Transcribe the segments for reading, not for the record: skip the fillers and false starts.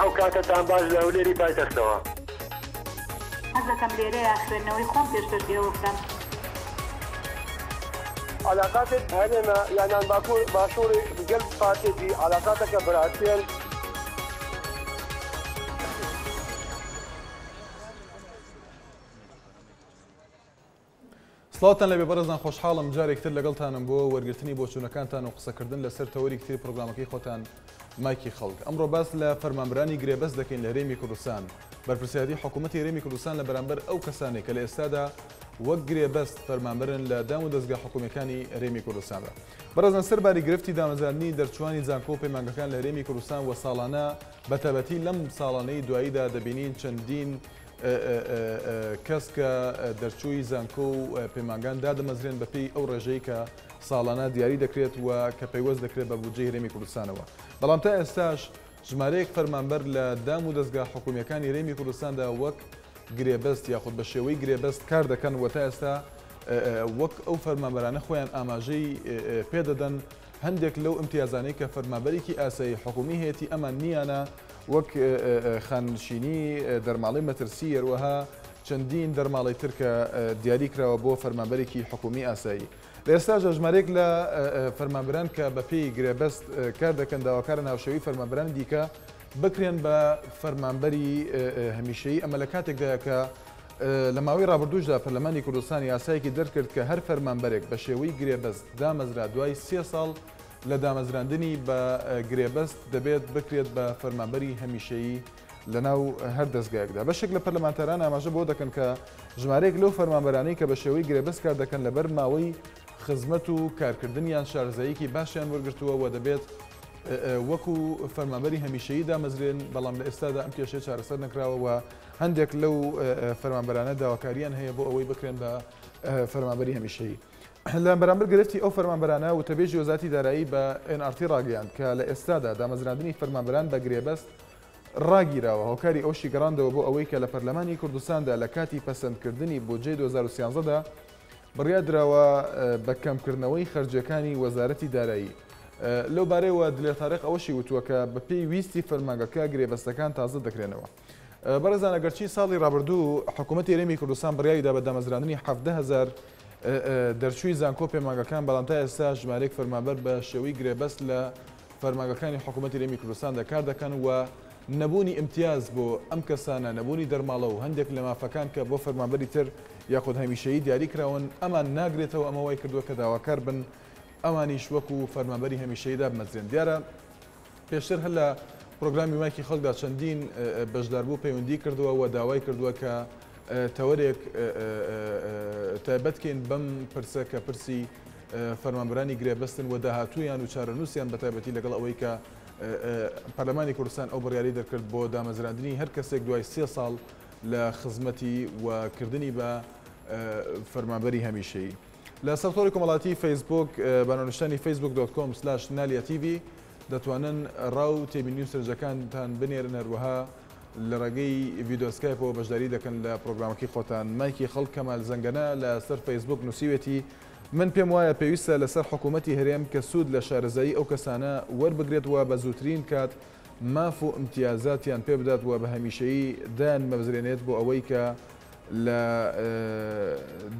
ئەو کاتتان باش لە هەولێری پایتەختەوە حەز دەکەم لێرەیە خوێندنەوەی خۆم پێشتر پێوە بکەم. علاقاتت هەنێمە یانان باکوور باشووری گەل پارتێکی علاقاتەکە بەرهەتێن سڵاوتان لەبێ بەڕێزان خۆشحاڵم جارێکتر لەگەڵتانم بۆ وەرگرتنی بۆچوونەکانتان و قسەکردن لەسەر تەوەری کتری پرۆگرامەکەی خۆتان مایکی خەڵک. ئەمڕۆ باس لە فەرمانبەرانی گرێبەست دەکەین لە هەرێمی کوردستان بەرپرسیادی حکوومەتی هەرێمی کوردستان لە بەرامبەر ئەو کەسانێک کە لە ئێستادا وەک گرێبەست فەرمانبەرن لە دام و دەستگا حکوومیەکانی هەرێمی کوردستاندا. بەڕێزان سەرباری گرفتی دامەزراندنی دەرچوانی زانکۆ و پەیمانگەکان لە هەرێمی کوردستان وە ساڵانە بەتەبەتی لەم ساڵانەی دواییدا دەبینین چەندین کەس کە دەرچووی زانکۆ و پەیمانگان دادەمەزرێن بەپێی ئەو ڕێژەی کە ساڵانە دیاری دەکرێت و کە پەیوەست دەکرێت بە بودجەی هەرێمی کوردستانەوە. بەڵام تا ئێستاش ژمارەیەک فەرمانبەر لە دام و دەستگا حکوومیەکانی هەرێمی کوردستاندا وەک گرێبەست یاخود بە شێوەی گرێبەست کار دەکەن و تا ئێستا وەک ئەو فەرمانبەرانە خۆیان ئاماژەی پێدەدەن هەندێک لەو ئیمتیازانەی کە فەرمانبەرێکی ئاسایی حکومی هەیەی ئەمان نیانە وەک خانشینی دەرماڵی مەترسی هەروەها چەندین دەرماڵی تر کە دیاری کراوە بۆ فەرمانبەرێکی حکومی ئاسایی. لە ئێستا ژمارەیەک لە فەرمانبەران کە بەپێی گرێبەست کار دەکەن داواکارە ناوشەوی فەرمانبەران دیکە بکرێن بە فەرمانبەری هەمیشەیی ئەمە لە کاتێکدا کە لە ماوەی ڕابردووشدا پەرلەمانی کوردستان یاسایەکی دەرکرد کە هەر فەرمانبەرێک بە شێوەی گرێبەست دامەزرا دوای 3 ساڵ لە دامەزراندنی بە گرێبەست دەبێت بکرێت بە فەرمانبەری هەمیشەیی لەناو هەر دەستگایەکدا. بەشێک لە پەرلەمانتاران ئاماژە بۆ دەکەن کە ژمارەیەک لەو فەرمانبەرانەی کە بە شێوەی گرێبەست کار دەکەن لەبەر ماوەی خزمەت و کارکردنیان شارەزاییەکی باشیان وەرگرتووە و دەبێت وەکو فەرمانبەری هەمیشەیی دامەزرێن بەڵام لە ئێستادا ئەم کێشەیە چارەسەر نەکراوە و هەندێک لەو فەرمانبەرانە داواکاریان هەیە بۆ ئەوەی بکرێن بە فەرمانبەری هەمیشەیی. لە بەرامبەر گرفتی ئەو فەرمانبەرانە و تەبێژی وەزارەتی دارایی بە NRT ڕاگەیاند کە لە ئێستادا دامەزراندنی فەرمانبەران بە گرێبەست ڕاگیراوە هۆکاری ئەوشی گەڕاندەوە بۆ ئەوەی کە لە پەرلەمانی کوردستاندا لە کاتی پەسەندکردنی بودجەی 2013دا بڕیادراوە بە کەمکردنەوەی خەرجەکانی وەزارەتی دارایی. لەو بارەیەوە دلێر تاریق ئەوەشی وتووە کە بە پێی ویستی فەرمانگەکە گرێبەستەکان تازە دەکرێنەوە. بەڕێزان ئەگەرچی ساڵی ڕابردوو حکوومەتی هەرێمی کوردستان بڕیاریدا بە دامەزراندنی 17,000 دەرچووی زانکۆ پەیمانگەکان بەڵام تا ئێستا ژمارەیەک فەرمانبەر بە شێوەی گرێبەست لە فەرمانگەکانی حکوومەتی هەرێمی کوردستاندا کار دەکەن و نەبوونی ئیمتیاز بۆ ئەم کەسانە نەبوونی دەرماڵە و هەندێک لە مافەکان کە بۆ فەرمانبەری تر یاخود هەمیشەیی دیاری کراون ئەمان ناگرێتەوە ئەمە وای کردووە کە داواکار بن ئەوانیش وەکو فەرمانبەری هەمیشەییدا بمەزرێن. دیارە پێشتر هەر لە پرۆگرامی مایکی خەڵکدا چەندین بەشداربوو پەیوەندی کردووە و داوای کردووە کە تەوەرێک تایبەتکەین بەم پرسە کە پرسی فەرمانبەرانی گرێبەستن و داهاتوویان و چارەنووسیان بە تایبەتی لەگەڵ ئەوەی کە پەرلەمانی کوردستان ئەو بڕیاری دەکرد بۆ دامەزراندنی هەر کەسێک دوای 3 ساڵ لە خزمەتی وکردنی بە فەرمانبەری هەمیشەیی. لە سەرۆری کۆمەڵاتی فەیسبوک بەناونشتانی facebook.com/naliatv دەتوانن ڕاو تێبینی و سەرنجەکانتان بنێرن هەروەها لە ڕێگەی ڤیدیۆ سکایپەوە بەشداری دەکەن لە پرۆگرامەکەی خۆتان. مایکی خەڵک کەمال زەنگەنە لە سەر فەیسبوک نووسیوێتی من پێم وایە پێویستە لەسەر حکوومەتی هەرێم کە سوود لە شارەزایی ئەو کەسانە وەربگرێتەوە بە زووترین کات ماف و ئیمتیازاتیان پێ بدات و بە هەمیشەیی دایان مەبزرێنێت بۆ ئەوەی کە لە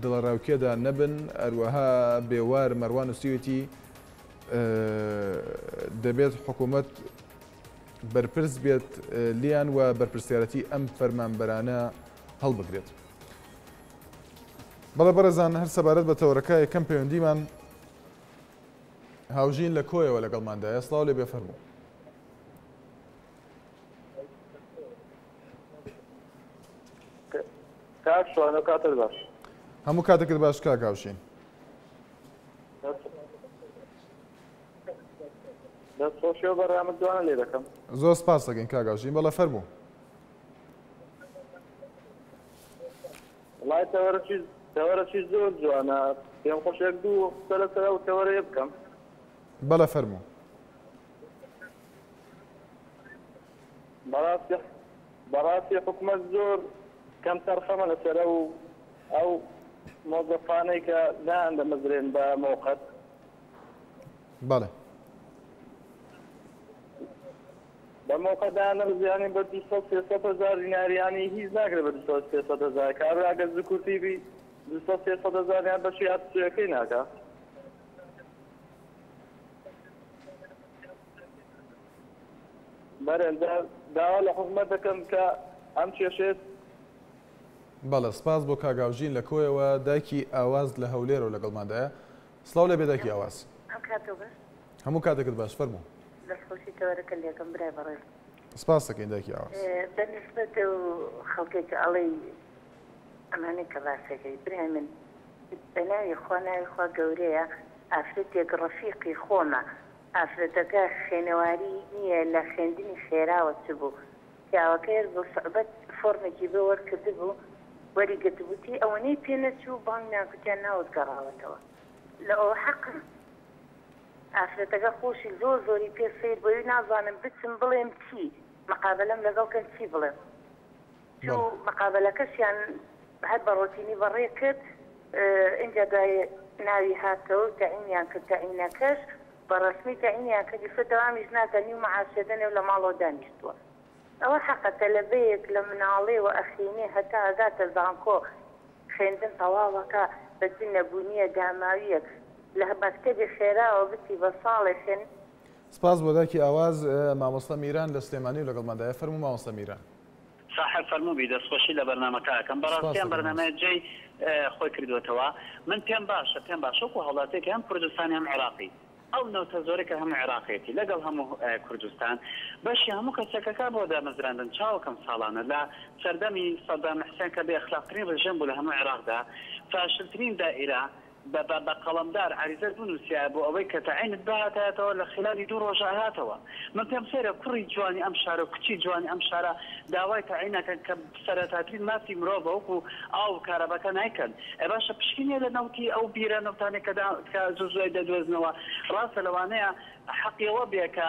دڵەڕاوکێدا نەبن. هەروەها بێوار مەڕوان نووسیوێتی دەبێت حکوومەت بەرپرس بێت لیان و بەرپرسیارەتی ئەم فەرمانبەرانە هەڵبگرێت. بەڵێ بەڕێزان هەر سەبارەت بە تەوەرەکە یەکەم پەیوەندیمان هاوژین لە کۆیەوە لەگەڵماندایە. سڵاو لێ بێفەرموو. کاک شوانە کاتت باش. هەموو کاتێکت باش کاک هاوژین. دەستخۆشیەوە بەڕێوەمە جوانە لێ دەکەم. زۆر سپاس دەکەین کاک هاوژین. بەڵێ فەرموو. وڵای تەوەرەکی زۆر جوانە پێم خۆشێک دوو قسە لەسەر ئەو تەوەرەیە بکەم. بەڵێ فەرموو. بەڕاستی حکوومەت زۆر کەم تەرخەمە لەسەر ئەو مۆزەفانەی کە دایان دەمەزرێن بە مۆقەت. بەڵێ. بموقع أنا يعني بدي صوت 600,000 دينار يعني هي زاكرة بدي صوت 600,000 كابرا قد ذكرتي بي بدي صوت 600,000 يعني بشي أتسويكين هكا برن دا لحكومتكم كأمشي شيء بەڵێ سپاس بۆ کاگاوژین لە کۆیەوە دایکی ئاواز لە هەولێرە لەگەڵمادایە سڵاو لێ بێ دایکی ئاواز هەموو کاتێکت باش فەرموو دەستخۆشیتەوەرەکە لێکم برای بەڕێز سپاس دەکەین دایکی ئاواز بەنسبەت و خەڵکێک ئەڵێ ئەمانەی کە باسەکەی برای من بەناوی خوا ناوی خوا گەورەیە ئافرەتێک ڕەفیقی خۆمە ئافرەتەکە خوێنەواری نییە لە خوێندنی خێراوە چ بوو پیاوەکەی بۆ سەعبەت فۆرمێکی بێ وەرکرد بوو وەری گەتبووتی ئەوەنەی پێ نەچوو بانگ ناکوتیان ناوت گەڕاوەتەوە لە ئەوە حەق ئافرەتەکە خۆشی زۆری پێ سیر بۆی نازانم بچم بڵێم چی مقابلەم لەگەڵکەن چی بڵێم چوو مقابلەکەشیان هەر بە ڕۆتینی بەڕێ کرد اینجا دوای ناوی هاتەوە تەعینیان کرد تەعینەکەش بەڕەسمی تەعینیان کردی فە دەوامیش ناکەنی و مەعاشێدەنێ و لە ماڵەوە دانیشتووە ئەوە حەقەتە لە بەیەک لە مناڵێەوە ئەخینێ هەتا ئەگاتە زانکۆ خوێندن تەواوەکە بەچی نەبوونیە داماویەک لە مەکتەبی خێراوە بچی بە ساڵێکن سپاس بۆ دایکی ئاواز مامۆستا میران لە سلێمانی و لەگەڵمادایە فەرموو مامۆستا میران صاحب فەرمووی دەستخۆشی لە بەرنامەکەکەم بەڕاستیان بەرنامەیە جێی خۆی کردوێتەوە من پێم باشە وەکو هەوڵاتێکی هەم کوردستانی هەم عێراقی ئەو نەوتە زۆرێکە هەموو عێراقیەتی لەگەڵ هەموو کوردستان بەشی هەموو کەسێکەکە بۆ دامەزراندن چاوەکەم ساڵانە لە سەردەمی سەدام حوسێن کە بێ ئەخلاقترین ڕژێم بوو لە هەموو عێراقدا فاشلترین دائیرە بە قەڵەمدار عریزە بنووسیا بۆ ئەوەی کە تەعینت بهاتایەتەوە لە خلالی 2 ڕۆژ هاتەوە من پێم سەیرە کوڕی جوانی ئەم شارە و کچی جوانی ئەم شارە داوای تەعینەکەن کە سەرەتاترین مافی مرۆڤ وەکو ئاو کارەبەکە نایکەن باشە پشکنیە لە نەوتی ئەو بیرە نەوتانێک کە زۆزۆی دەدوێزنەوە ڕاستە لەوانەیە حەقیەوە بێ کە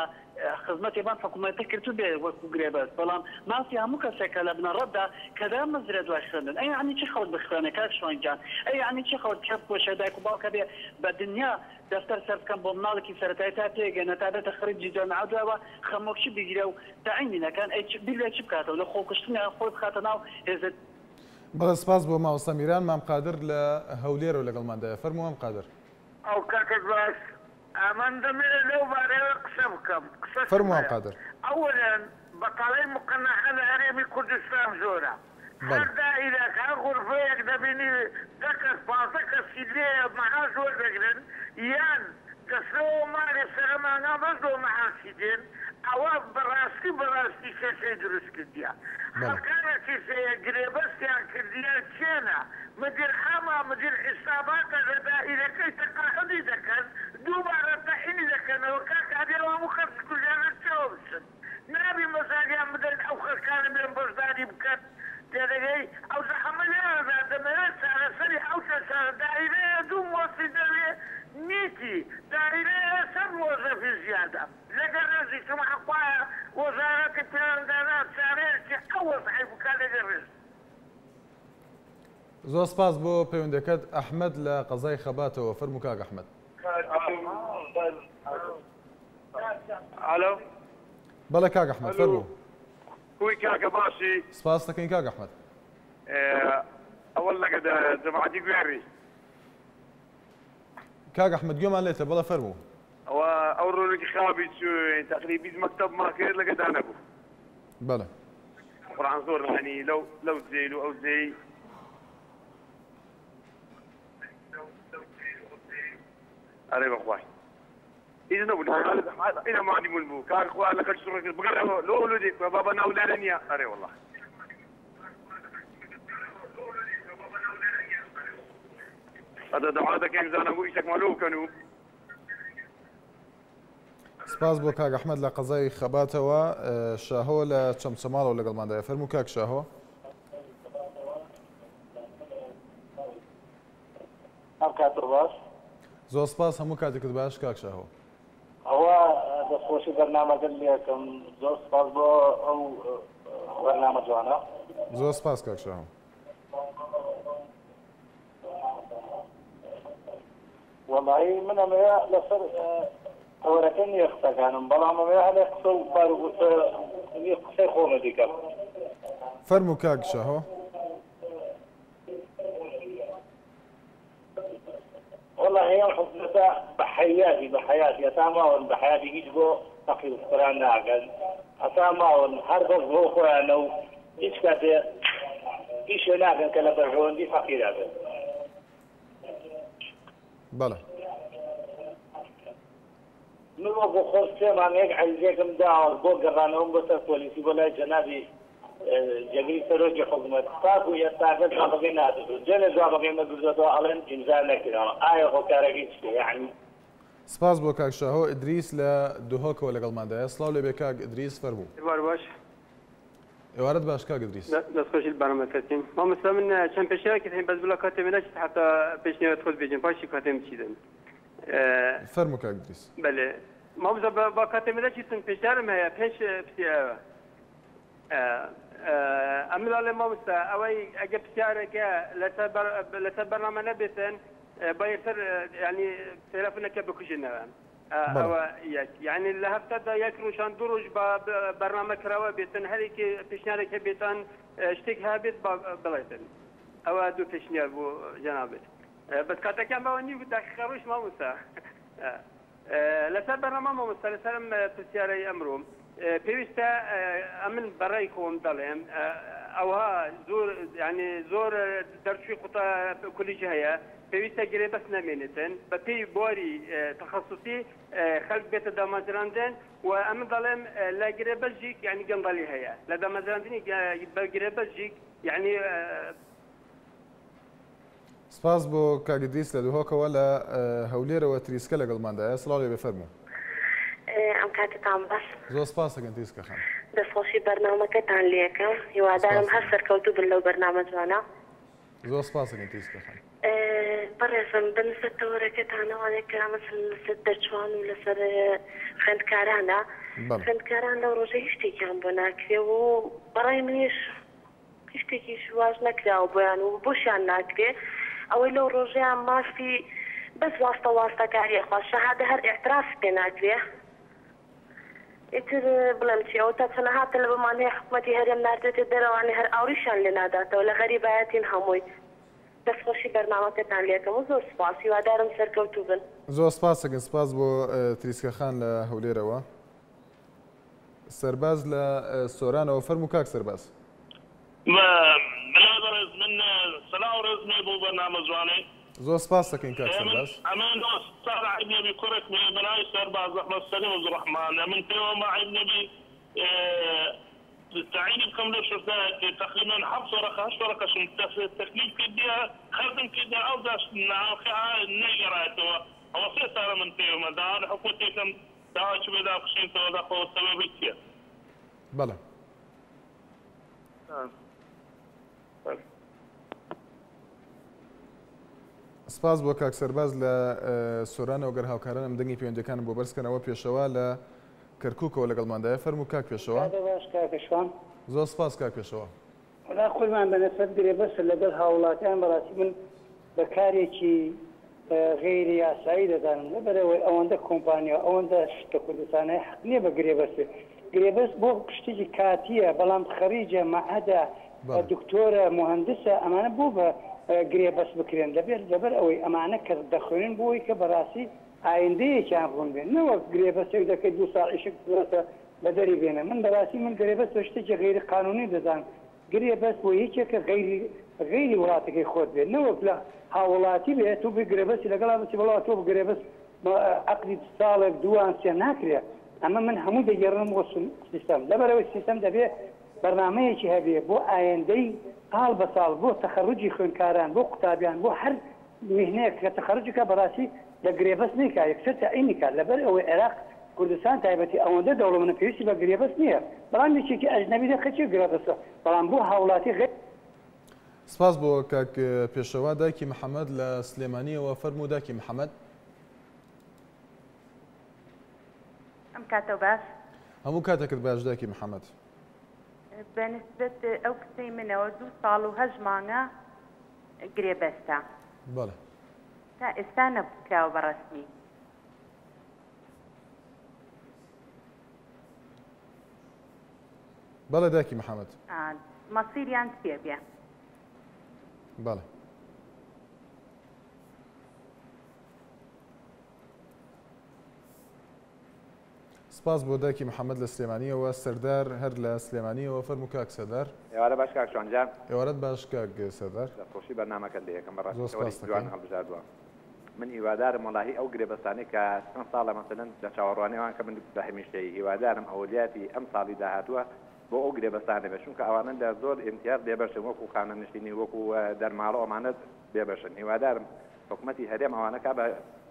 خزمەتێبان حکوومەتە کردو بێ وەکو گرێبەست بەڵام مافی هەموو کەسێکە لە بنەڕەتدا کەدا مەزرە دوای خوێندن ئەی عنی چی خەوت بخوێنێ کاک شۆنجان ئەی عنی چی خەوت کەپ پۆشە دایک و باوکە بێ بە دنیا دەفتەر سەر بکەم بۆ مناڵێکی سەرەتایی تا پێگەنە تا بێتە خەریجی جامعە دوایەوە خەمۆکشی بگیرە و تەعینی نەکەن ئەی بیلێ چی بکاتەوە لە خۆکوشتنیان خۆی بخاتە ناو هێزت بەڵێ سپاس بۆ مامۆستا میران مام قادر لە هەولێرە و لەگەڵمادایە فەرموو مام قادر ئەو کاکەت باش ئەمەن دەمێنێت لەو بارەیە قسە بکەم فەرموو مام قادر ئەوەن بەقەڵەی مقنعە لە هەرێمی کوردستان زۆرە هەر دائیرەک هەر غورفەیەک دەبینی 10 کەس 15 کەسی لێ مەعاش وەردەگرن یان کەسەوە مارێ سەرمانە بەزەوە مەعاسی دێن ئەوە بەڕاستی کەسەی دروست کردیە خەڵکانێکی گرێبەستیان کردیە چێنە مدیر حاما مدیر حساباتە لە دائیرەکەی تەقاعدی دەکەن دووبارە تەعینی دەکەنەوە کاکادێەوە هەموو خەرج کوردیانە چێوە بچن نابی مەزاریان بدەن ئەو خەڵکانە بێن بەشداری بکەن تێدەگەی ئەو زەحەمە لێرەدا دەمەوێت چارەسەری ئەو چەسارە دائیرەیە دوو مۆسی دەوێ نیتی دائیرەیە سەر وەزەفی زیادە لەگەر ڕێزی سمحەخوایە وەزارەتی پەیوەندانە چارەیەکی ئەو وەزعی بکە لەگەر ڕێز زۆر سپاس بۆ پەیوەندەکەت ئەحمەد لە قەزای خەباتەوە فەرموو کاک ئەحمەد ئالۆ بەڵێ کاک ئەحمەد فەرموو کوی کاکە باشی سپاس دەکەین کاک ئەحمەد ئەوەڵ لەگە جەماعەتی گوێڕی کاک ئەحمەد گوێمان لێتە بەڵێ فەرموو ئەو ڕۆژێکی خابی چوین تقریبی مەکتەبمان کرد لەگە دانەبوو بەڵێ قورئان زۆر هەنی لەو جێل و ئەو جێی ئەرێ بەخوای هیچ نەبوو ئینە مادیمون بوو کاک خوا لە کەچ ڕێ بگەڕ لۆلودی بابا ناولارە نییە ئەرێ وەڵڵا هذا دعاء كان زانا بو ايشك مالو كانوا سپاس بۆ کاک ئەحمەد لە قەزای خەباتەوە شاهۆ لە چەمچەماڵەوە لەگەڵماندایە فەرموو کاک شاهۆ باش زۆر سپاس هەموو کاتێکت باش کاک شاهۆ ئەوە دەستخۆشی بەرنامەکە لێکم زۆر سپاس بۆ ئەو بەرنامە جوانە زۆر سپاس کاک شاهۆ وەڵی من ئەمەیە لەسەر ولكن يخطأ كانوا بلام ما هذا قصو بارو يقصي خومة ديكا فرمو كاك شاهو والله هي الحكومة بحياتي أسامة بحياتي يجبو تقي القرآن ناقل أسامة حرب هو خوانو إيش كده إيش ناقل كلا برجون دي فقير هذا بلى من وقت خلصة ما نيجي زيكم داور بوجرانهم بس البوليسي ولا جنابي جميل سروج حكومة تاكو يستعجل جوابين هذا جل جوابين ما بيزودوا على إنزال نكرة آية خكارجيش يعني سپاس بۆ کاک شاهۆ ئیدریس لە دوهۆکەوە لەگەڵماندایە سڵاو لێ بێ کاک ئیدریس فەرموو باش ئێوارەت باش کاک ئیدریس دەستخۆشی بەرنامەکەتین مامۆستا من چەند پێشنیارێکی هەین بەس بڵا کاتێ مێناچێت حتا پێشنیارەت خۆت بێجین پاشی کاتێم بچیدن فەرموو کاک ئیدریس بەڵێ مامۆستا با کاتێ مێناچیتن پێشنیارم هەیە پێش پرسیارەوە ئەمە لاڵێ مامۆستا ئەوەی ئەگە پرسیارێکە لەسەر بەرنامە نەبێتن بايتر يعني تلفونك بكوجينا يعني لهفته دا يكروشان دروج برنامج روا بيتن هذيك بيشنارك بيتن اشتك هابت بلايتن او دو بيشنار بو جنابت بس كاتا كان بوني بدا خروش ما موسى لسبب برنامج ما موسى لسلام بسياري امرهم بيستا امن برايكم ظلم اوها زور يعني زور درشي قطا كل جهه پێویستە گرێ بەس نامێنێتن بە پێی بواری تخصصی خەڵک بێتە دامەزراندن و ئەمە دەڵێم لە گرێ بەژیک یعنی گەندەڵی هەیە لە دامەزراندنی بە گرێ بەژیک یعنی سپاس بۆ کاک ئیدریس لە دووهۆکەوە لە هەولێرەوە تریسکە لەگەڵماندایە سڵاو لێ بێ فەرموو ئەم کاتتان باش زۆر سپاس دەکەن تریسکە خان دەستخۆشی بەرنامەکەتان لێکەم هیوادارم هەر سەرکەوتوو بن لەو بەرنامە جوانە زۆر سپاس دەکەن تریسکە خان بەڕێزم بنسبەت تەوەرەکەتانەوەی کە مەسەڵەن لەسەر دەرچوان و لەسەر خوێندکارانە خوێندکاران لەو ڕۆژە هیچ شتێکیان بۆ ناکرێ و بەڕای منیش هیچ شتێکیش واژ نەکراوە بۆیان و بۆشیان ناکرێ ئەوەی لەو ڕۆژەیان مافی بەس واستەکاریە خوا شەهادە هەر ئێعتراف پێ ناکرێ ئیتر بڵێم چی ئەو تا چەنەهاتە لە بمان هەیە حکوومەتی هەرێم ناردێتێ دەرەوانی هەر ئاوریشان لێ ناداتەوە لە غەریبایەتین هەمووی دەستخۆشی بەرنامەکەتان لێکەم و زۆر سپاس هیوادارم سەرکەوتوو بن زۆر سپاس دەکەن سپاس بۆ تریسکە خان لە هەولێرەوە سەرباز لە سۆرانەوە فەرموو کاک سەرباز بەرز من سەلاو ڕێزمێ بۆ بەرنامە جوانێ زۆر سپاس دەکەین کاک سەرباز ئەمان ساڵ عیبنەبی کوڕێک مێ بەناوی سەرباز ئەحمەد سەلیم عەبدوڕەحمان من پێوەمە عیبنەبی تعيين بكم لو شفنا تقريبا 7 ورقه 8 ورقه شو التكليف كده خدم كده او داش ناخها نجرات هو في صار من فيهم دار حكومتكم داش بدا خشين تو دا خو سببيه بلى سپاس بۆ کاک سەرباز لە سۆرانەوە گەر هاوکارانم دەنگی پەیوەندیەکانم بۆ بەرزکەنەوە پێشەوە لە کەرکووکەوە لەگەڵماندایە فەرموو کاک پێشەوە زۆر سپاس کاک پێشەوە وڵا خۆیمان بەنسبەت گرێبەستە لەگەڵ هاوڵاتیان بەڕاستی من بەکارێکی غێری یاسایی دەزانم لەبەرەوەی ئەوەندە کۆمپانیا ئەوەندە شتە کوردستانەی حەق نییە بە گرێبەست گرێبەست بۆ شتێکی کاتیە بەڵام خەریجە مەعەدە دکتۆرە مهندسە ئەمانە بوو بە گرێبەست بکرێن لەبەر ئەوەی ئەمانە کە دەخوێنن بۆی کە بەڕاستی ئایندەیەکیان ڕوون بێن نەوەک گرێبەستێک دەکەیت 2 ساڵ ئیشک بە دەری بێنە من بەڕاستی من گرێبەست بە شتێکی غێری قانونی دەزانم گرێبەست بۆ یەکێکە غێری وڵاتەکەی خۆت بێت نەوەک لە هاوڵاتی بێت تو گرێبەستی لەگەڵا بچی بەڵاو تۆ گرێبەست عەقدی ساڵێک دوان سێ ناکرێت ئەمە من هەموو دەگەڕم بۆ سیستەم لەبەرەوەی سیستەم دەبێت بەرنامەیەکی هەبێ بۆ ئایندەی ساڵ بە ساڵ بۆ تەخەڕوجی خوێندکاران بۆ قوتابیان بۆ هەر میهنەیەک کە تەخەڕوجەکە بەڕاستی لە گرێبەست نیکا یەکسەر تەعینی کات لەبەر ئەوەی عێراق کوردستان تایبەتی ئەوەندە دەوڵەمەندە پێویستی بە گرێبەست نییە بەڵام یەکێکی ئەجنەبی دەخەچی گرێبەستە بەڵام بۆ هاوڵاتی غێر سپاس بۆ کاک پێشەوە دایکی محەممەد لە سلێمانیەوە فەرموو دایکی محەممەد ئەم کاتە باش هەموو کاتێکت باش دایکی محەممەد بەنسبەت ئەو کچەی منەوە 2 ساڵ و 8 مانگە گرێبەستە بەڵێ تا ئێستا نەبووکراوە بەڕەسمی بەڵێ داکی محەممەد مەسیریان پێ بێ. بەڵێ سپاس بۆ داکی محەممەد لە سلێمانیەوە سەردار هەر لە سلێمانیەوە فەرموو کاک سەردار. ئێوارە باش کاک شۆنجان. ئێوارەت باش کاک سەردار. خۆشی بەرنامەکەت لە یەکەم بەڕاستی جوان هەڵبژاردووە. من هیوادارم وڵاهی ئەو گرێبەستانەی کە چەند ساڵە مەسەلەن لە چاوەڕوانیەوان کە من بە هەمیشەیی هیوادارم ئەولیاتی ئەم ساڵی داهاتووە بۆ ئەو گرێبەستانە بێ چونکە ئەوانە لە زۆر ئیمتیاز بێبەشن وەکو خانەنشینی وەکو دەرماڵە ئەمانەت بێبەشن. هیوادارم حکوومەتی هەرێم ئەوانەکە بە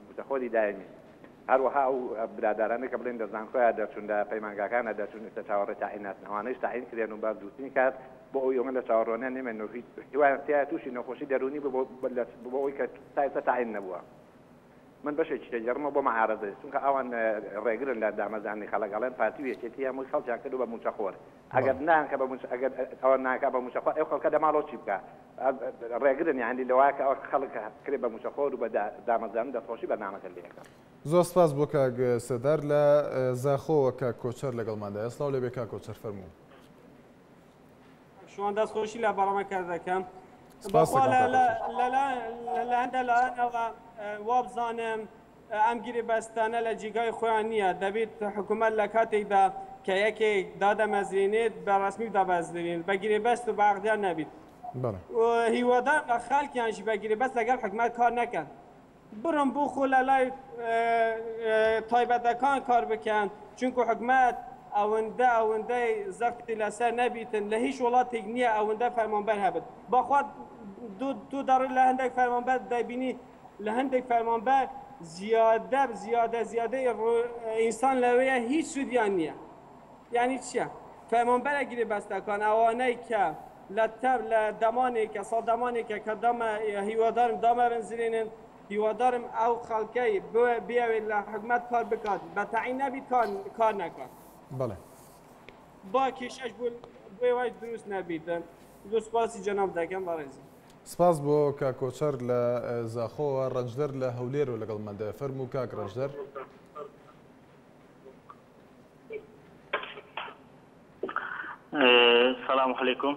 متەخۆری دایمی هەروەها ئەو برادرانە کە بڵێن دەزانخۆیان دەچون لە پەیمانگاکانە دەچون لە چاوەڕێ تاعینات ئەوانەش تاعین کرێن و بەردووتنی کات بۆ ئەو یۆمە لە چاوەڕوانیان نێمێنەوە هیوایان تیا تووشی نەخۆشی دەرونی بۆ ئەوی کە سایتە تاعین نەبووە. من بەشێکی تێجەڕمە بۆ مەعارەزە چونکە ئەوان ڕێگرن لە دامەزانی خەڵەگەڵێن پارتی وێچێتی هەمووی خەڵکیان کردو بە موچەخۆر ئەگەر نانکە ئەگەر ئەوە ناکە بە موچەخۆر ئەو خەڵکە دەماڵۆ چی بکە ڕێگرن یعنی لەوایە کە ئەو خەڵک کرێ بە موچەخۆر و بە دامەزان دەستخۆشی بەرنامەکە لێەکە. زۆر سپاس بۆ کاک سەردار لە زاخۆوە کاک کۆچەر لەگەڵماندا ئێستا لێ بێ کاک کۆچەر فەرموو. شوان دەستخۆشی لە بەڕەمەکە دەکەم. لە هەندە لایەنەوە وا بزانم ئەم گیرێبەستانە لە جیگای خۆیان نییە دەبێت حکوومەت لە کاتێکدا کە یەکێک دادەمەزرێنێت بە ڕسمی دابەزرێن بە گیرێبەست و باغدیان نەبیت. هیوادار لە خەڵکیانشی بە گیرێبەست لەگەڵ حکوومەت کار نەکەن. بڕم بۆ خۆ لە لای تایبەتەکان کار بکەن چونکە حکوومەت ئەوەندەی زەختی لەسەر نەبیتن لە هیچ وڵاتێک نییە ئەوەندە فەرمانبەر هەبێت. بەخوا دوو دەڕێ لە هەندێک فەرمانبەر دەبینی لە هەندێک فەرمانبەر زیادە ئینسان لەوەیە هیچ سوودیان نییە. یعنی چییە؟ فەرمانبەرە گیرێبەستەکان ئەوانەی کە لە دەمانێکە ساڵدەمانێکە کە هیوادارم دامەبنزرێنن هیوادارم ئەو خەڵکەی بیاوێت لە حکوومەت کار بکات بە تەعین نەبیت کار نەکات. بەڵێ با کێشەش بۆ وای دروست نەبیتن. زۆر سپاسی جەناب دەکەم بەڕێزی. سپاس بۆ کاک کۆچەر لە زاخۆوە ڕەنجدەر لە هەولێر و لەگەڵماندا فەرموو کاک ڕەنجدەر. سلام علیکم.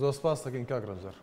زۆر سپاس دەکەین کاک ڕەنجدەر.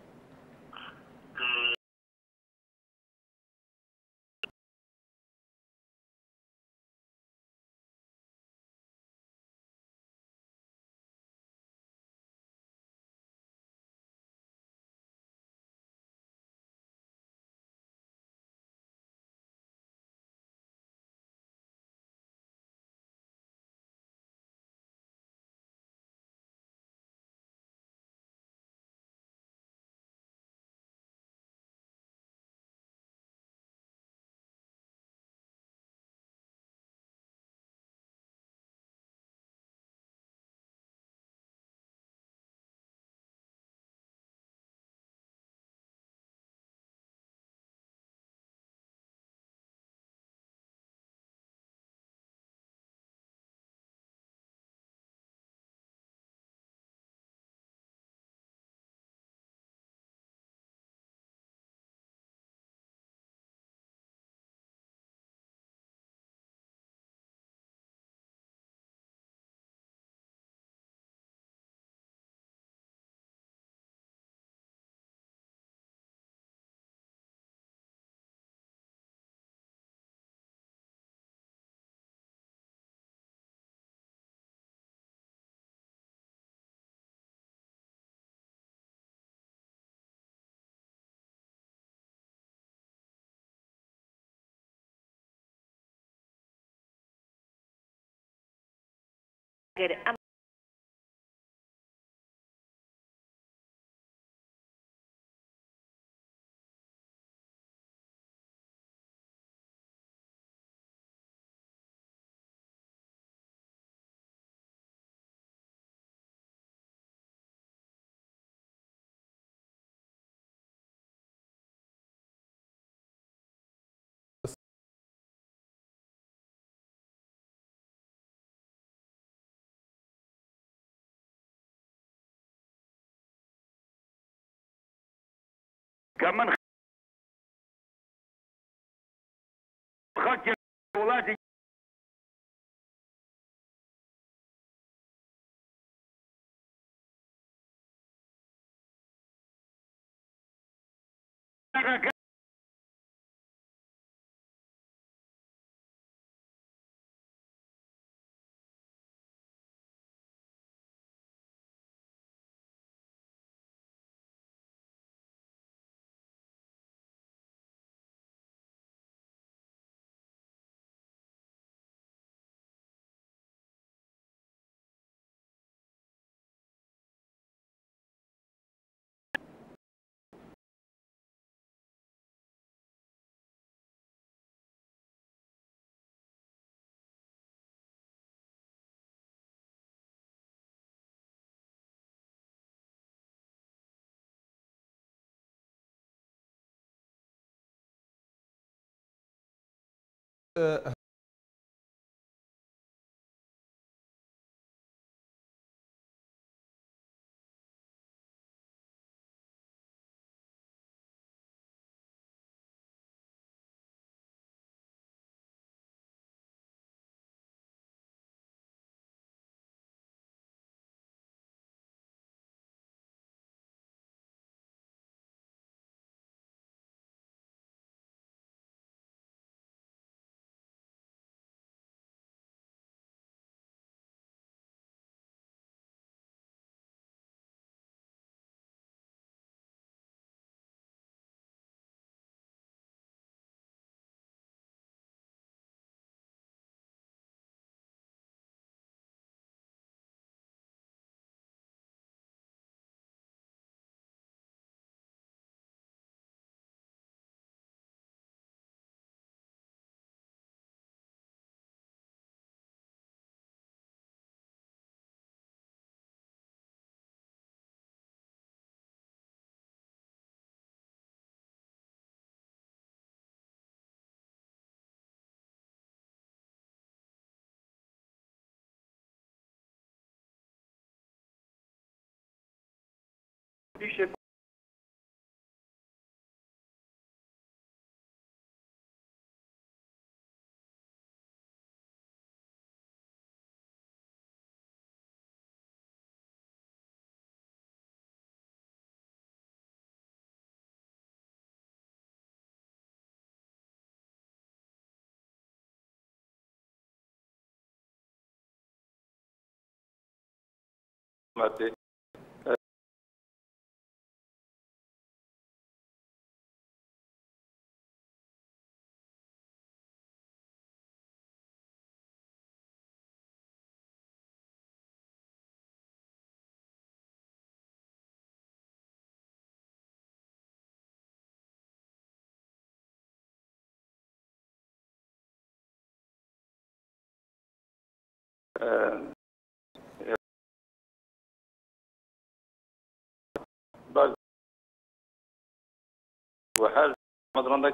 Good. كمان خلق ولادي وحال مدرنك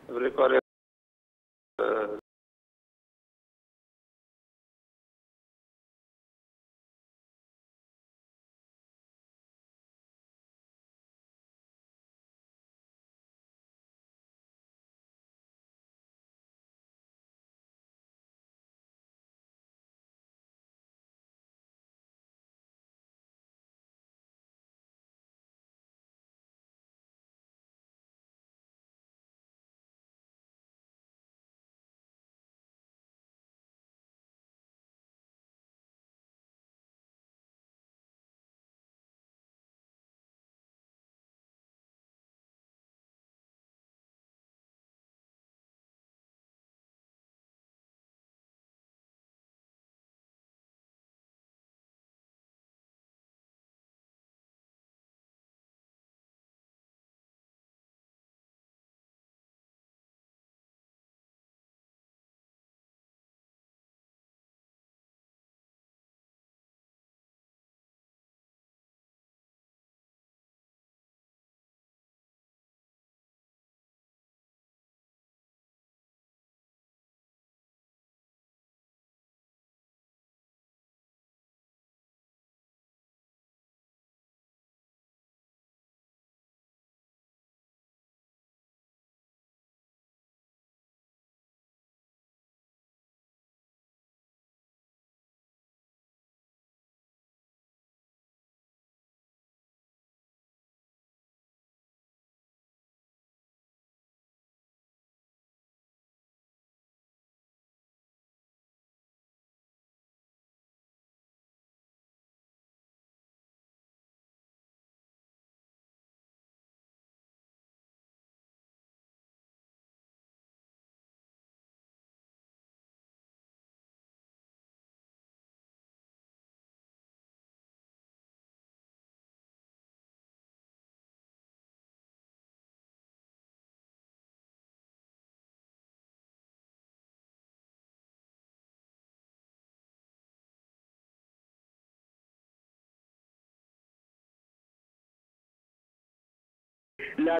بريكوري لا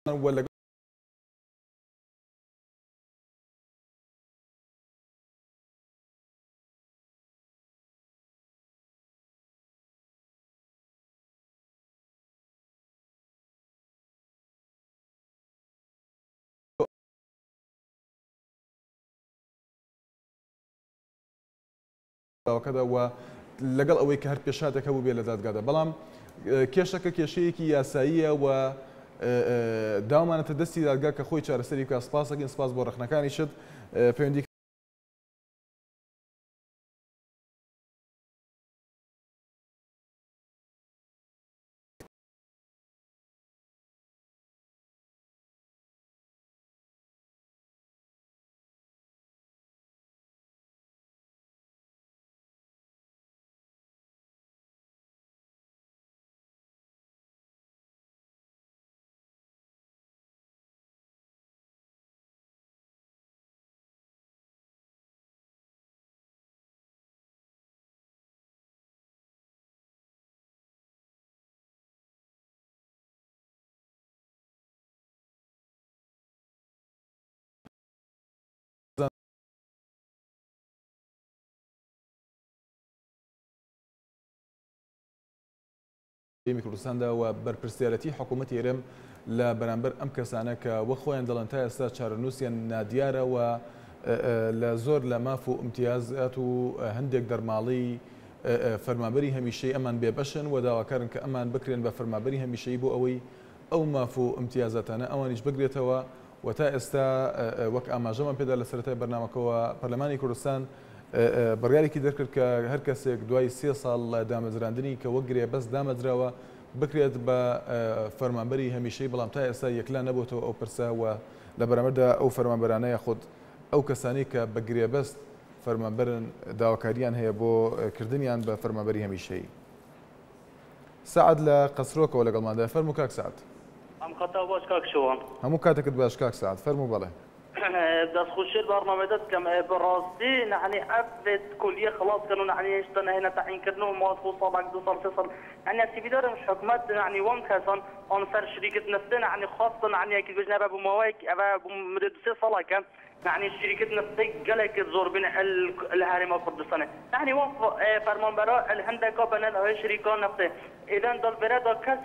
ولا وكذا ولەگەڵ ئەوەی کە هەر پێشاتێک هەبوو بێ لە دادگادا بەڵام کێشەکە کێشەیەکی یاساییە و داوامانەتە دەستی دادگا کە خۆی چارەسەری بکات. سپاسەکەین، سپاس بۆ ڕێخنەکانیشت پەیوەندی کوردستاندا و بەرپرسیارەتی حکوومەتی هێرم لە بەرامبەر ئەم کەسانە کە وە خۆیان دەڵێن تا ئێستا چارەنووسیان نادیارە و لە زۆر لە ماف و امتیازات و هەندێک دەرماڵی فەرمانبەری هەمیشەی ئەمان بێبەشن و داواکارن کە ئەمان بکرێن بە فەرمانبەری هەمیشەی بۆ ئەوەی ئەو ماف و امتیازاتانە ئەوانیش بگرێتەوە و تا ئێستا وەک ئاماژەمان پێدا لە سەرەتای بەرنامەکەەوە پەرلەمانی کوردستان بڕیارێکی دەرکرد کە هەر کەسێک دوای 3 ساڵ دامەزراندنی کە وەک گرێبەست دامەزراوە بکرێت بە فەرمانبەری هەمیشەی بەڵام تا ئێستا یەکلا نەبووتەوە ئەو پرسە و لە بەرامبەردا ئەو فەرمانبەرانەیە خۆت ئەو کەسانی کە بە گرێبەست فەرمانبەرن داواکاریان هەیە بۆ کردنیان بە فەرمانبەری هەمیشەی. سعد لە قەسرۆکەوە لەگەڵماندا. فەرموو کاک سعد. ئەم خەتا باش کاک شەوان. هەموو کاتێکت باش کاک سعد. فەرموو بەڵێ. دەستخوشی برنامه دەستکەم بەڕاستی نحنی ئەفێت کولیە خلاص کردن نحنی هێشتا نهێنە تعیینکردن و ماوەت بۆ ساڵێک 2 ساڵ 3 ساڵ يعني اعتبار مش حكومات يعني وان كاسون on سر شركة نفتنا يعني خاصة يعني أكيد بجنا أبو مواك أبو مدد 6 صلاة كان يعني شركة نفتي قالك تزور بين الهرم الكردستان يعني وان فرمان براء الهندكة بنا شركة نفتي إذا دل برا كاس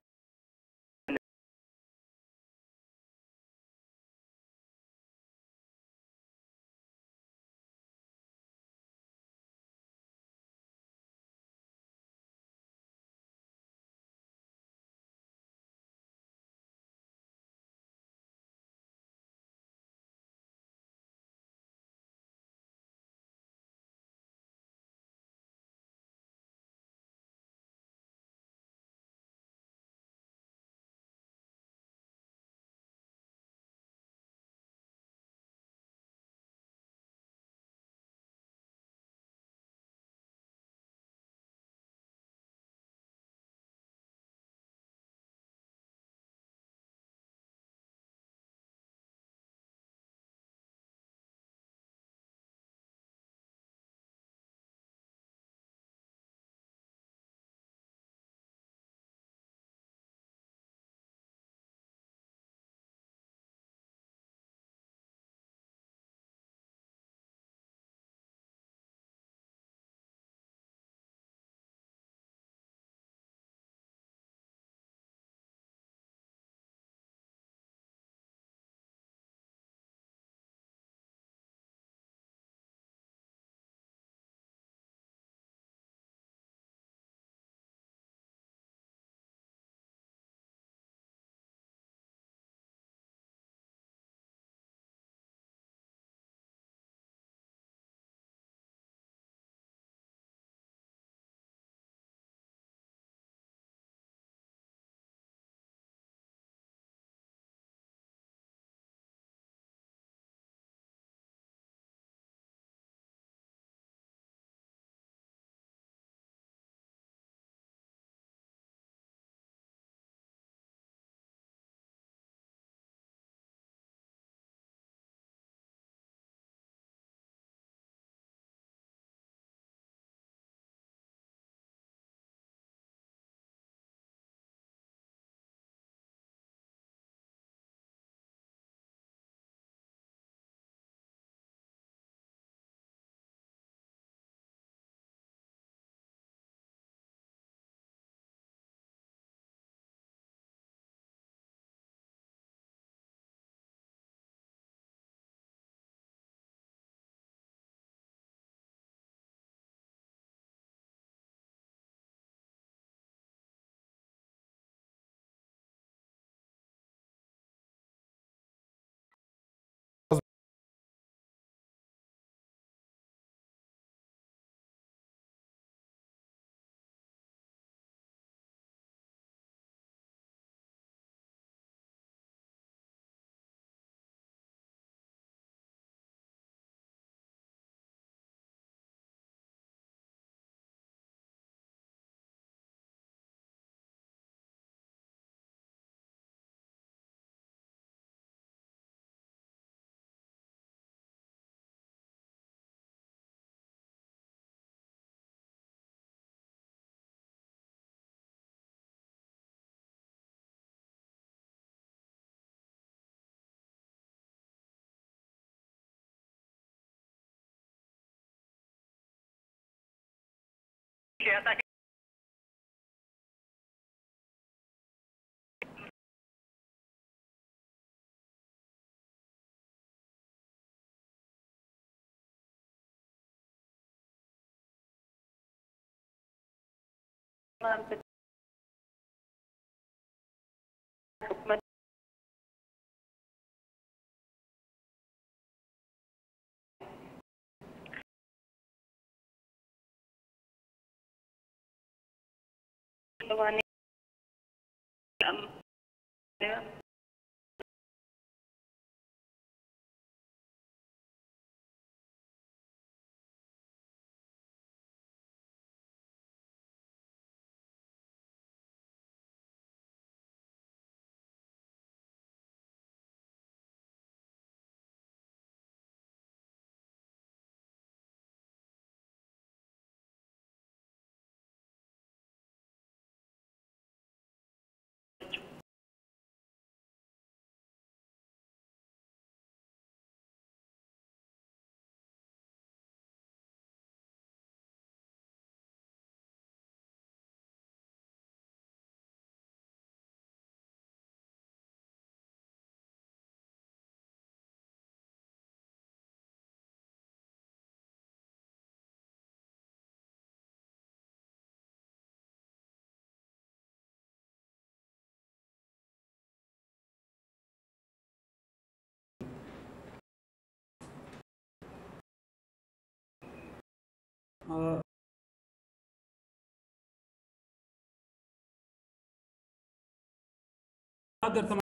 قدر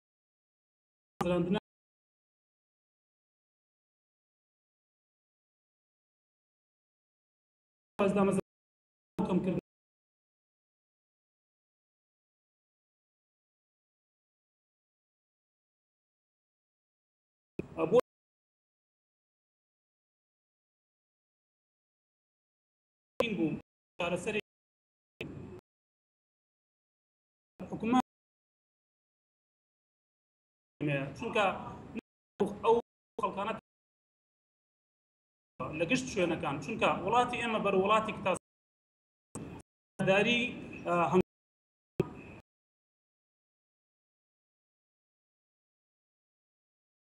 مثلا مثلا كم ابو بو على سري حكومه چونکە ئەو خەڵکانە لە گشت شوێنەکان چونکە وڵاتی ئێمە بەر وڵاتی داری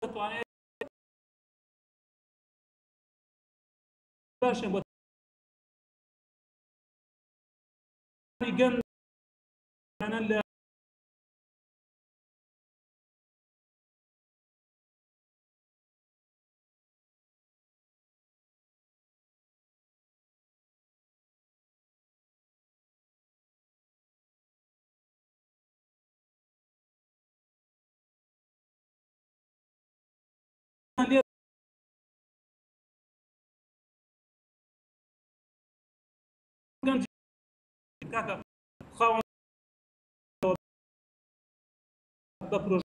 دەتوانێت باشە بۆ گەن لە خاوەن بە پرۆژە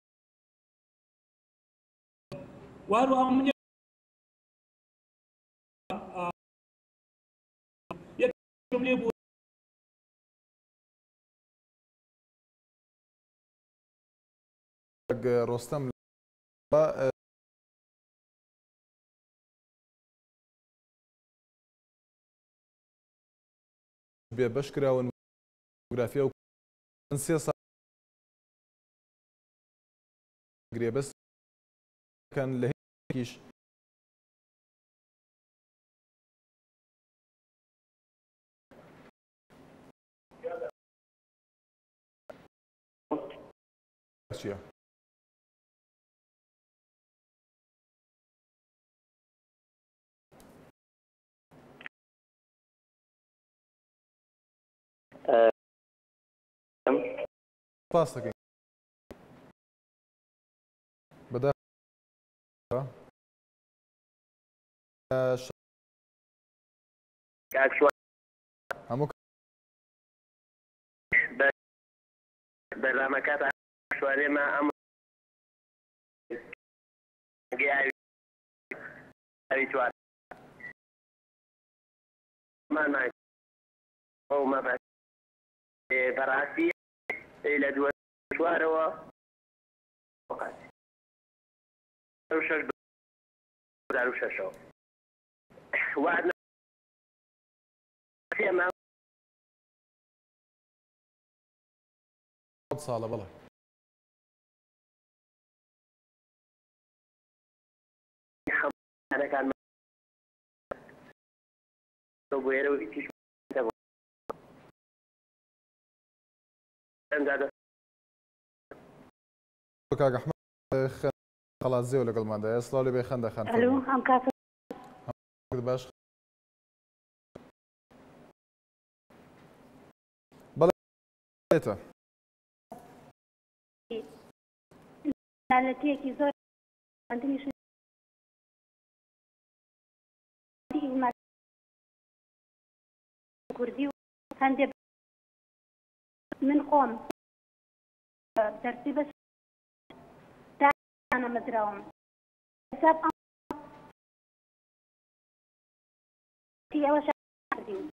وهروەها من یەک جملێ بوو ڕۆستەم بێ بەش کراون گرافیا و من 3 ساڵ گرێبەست کەن لە هێکیش چییە؟ باس دەکەین بەدا هەموو بەرنامەکەت شوارێمە ئەم چوار بەڕاستی لە دووە چوارەوە شەشەوە وعد ساڵە بەڵێ. کاک ئەحمەد خەڵات زێو لەگەڵماندایە سڵاو لێ بێ خەندەخان. ئەلو ئەم کافر باش بەڵێتە لەتەیەکی زۆر کوردی و هەندێک من خۆم دەرسی بەس مەدراوم حساب ئەوە کردیم.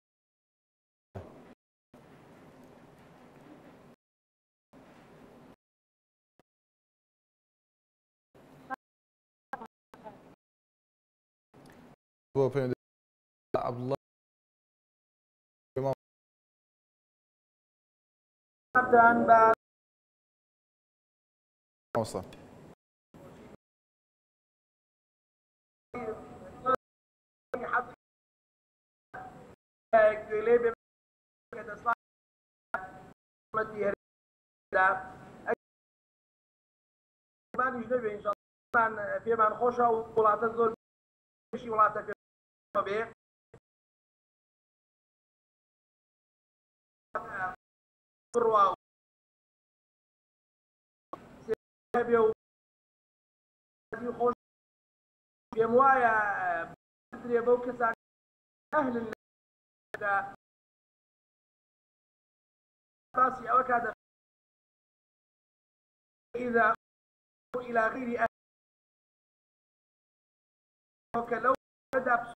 بۆ پێم عەبدوڵڵا پێمان خۆشە و وڵاتە زۆر وڵاتەکە بێ خۆش پێم وایە درێ بەو کەسان ئەهل باسی ئەوە کات إذا إلى غير أهل وكلو بدأ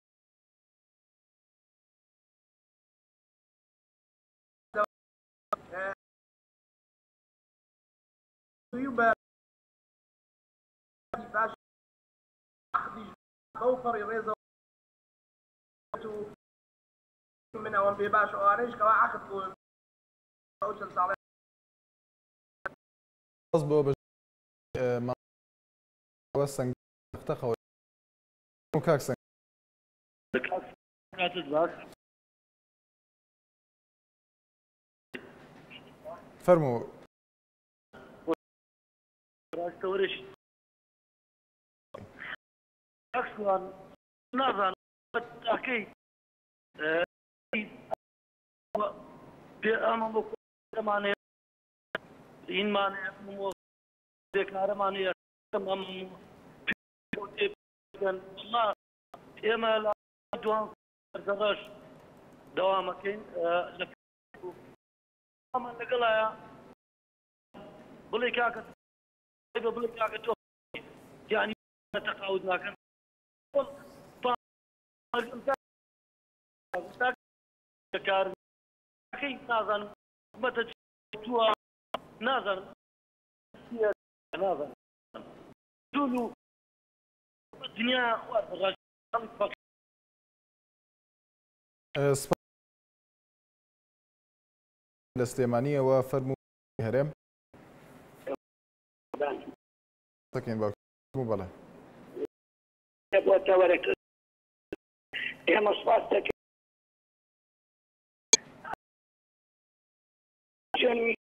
يبقى باش أخذ أوفر ريزو من أول بباش وأريش كوا أخذ أوصل صالح أصبح بس ما وسنج اختخوا وكاكسن فرموا راستورش أصلاً نظرا بالتأكيد بأمامك معنى إن معنى مو ذكر معنى تمام الله إما لا دوام زغش دوامكين لك أما نقولها بلي كاكت بلي كاكت يعني تقاعد لكن كار كي نازن متى توا نازن نازن دولو الدنيا غش السليمانية وفرمو هرم سكين باك مو بلا يبغى تورك يا مصفاتك عشان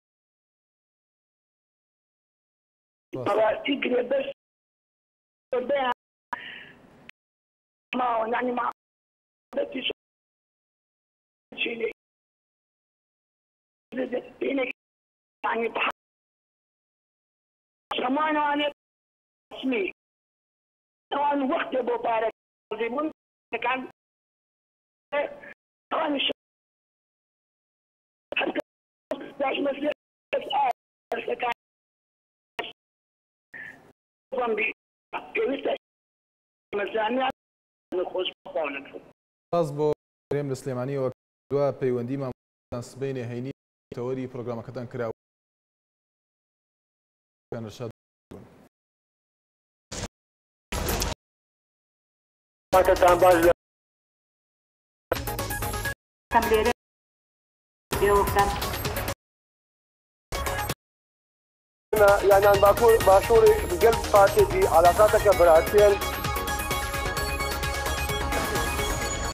تقرا بس ما يعني مع شيء يعني كمان انا اسمي طبعا وقت ابو طارق زيمون كان طبعا حتى مثل باز بۆ رێم لە سلێمانیەوە دووە پەیوەندیمان سبینێ هەینی تەوەری پرۆگرامەکەتان کراوە باش يعني عن باشوري بقلب فاتي علاقاتك براسين